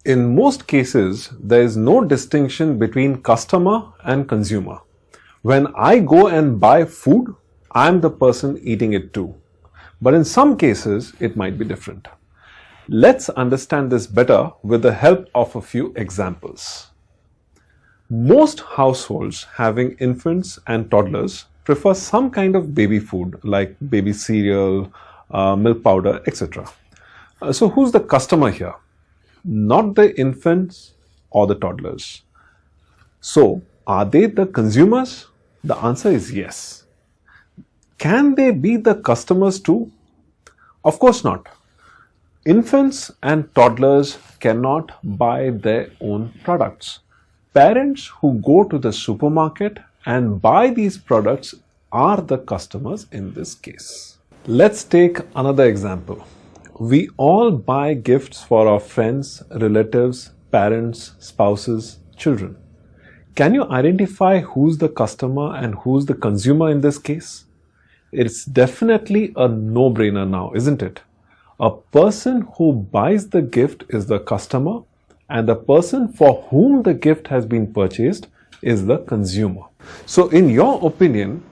In most cases, there is no distinction between customer and consumer. When I go and buy food, I am the person eating it too. But in some cases, it might be different. Let's understand this better with the help of a few examples. Most households having infants and toddlers prefer some kind of baby food like baby cereal, milk powder, etc. So who's the customer here? Not the infants or the toddlers. So, are they the consumers? The answer is yes. Can they be the customers too? Of course not. Infants and toddlers cannot buy their own products. Parents who go to the supermarket and buy these products are the customers in this case. Let's take another example. We all buy gifts for our friends, relatives, parents, spouses, children. Can you identify who's the customer and who's the consumer in this case? It's definitely a no-brainer now, isn't it? A person who buys the gift is the customer, and the person for whom the gift has been purchased is the consumer. So in your opinion,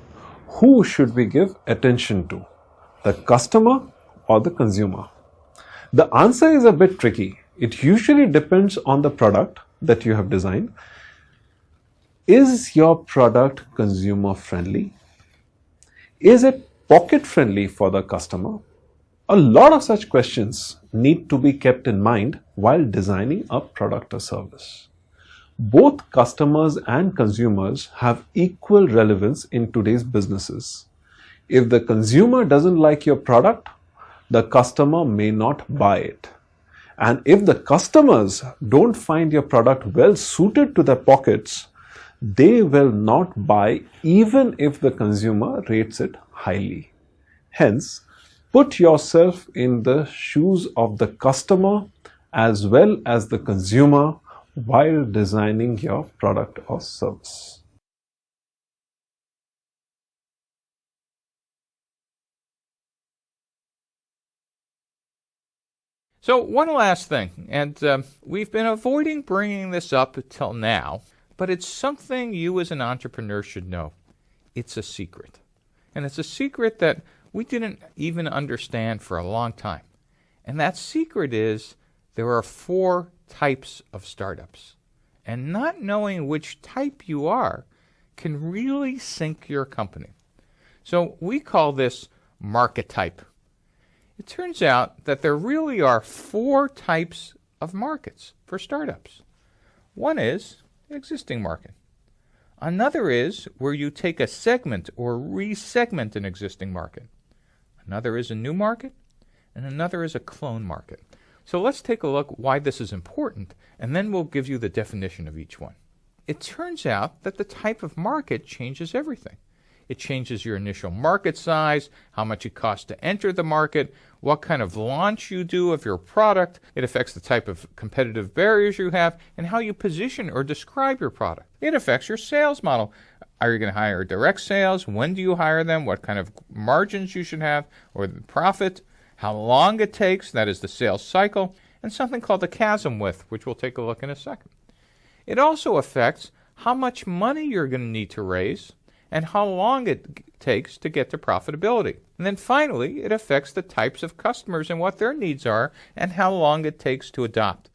who should we give attention to? The customer or the consumer? The answer is a bit tricky. It usually depends on the product that you have designed. Is your product consumer friendly? Is it pocket friendly for the customer? A lot of such questions need to be kept in mind while designing a product or service. Both customers and consumers have equal relevance in today's businesses. If the consumer doesn't like your product, the customer may not buy it. And if the customers don't find your product well suited to their pockets, they will not buy even if the consumer rates it highly. Hence, put yourself in the shoes of the customer as well as the consumer while designing your product or service. So one last thing, and we've been avoiding bringing this up until now, but it's something you as an entrepreneur should know. It's a secret. And it's a secret that we didn't even understand for a long time. And that secret is there are 4 types of startups. And not knowing which type you are can really sink your company. So we call this market type. It turns out that there really are 4 types of markets for startups. One is an existing market. Another is where you take a segment or resegment an existing market. Another is a new market, and another is a clone market. So let's take a look why this is important, and then we'll give you the definition of each one. It turns out that the type of market changes everything. It changes your initial market size, how much it costs to enter the market, what kind of launch you do of your product. It affects the type of competitive barriers you have and how you position or describe your product. It affects your sales model. Are you going to hire direct sales? When do you hire them? What kind of margins you should have or the profit? How long it takes, that is the sales cycle, and something called the chasm width, which we'll take a look in a second. It also affects how much money you're going to need to raise and how long it takes to get to profitability. And then finally, it affects the types of customers and what their needs are and how long it takes to adopt.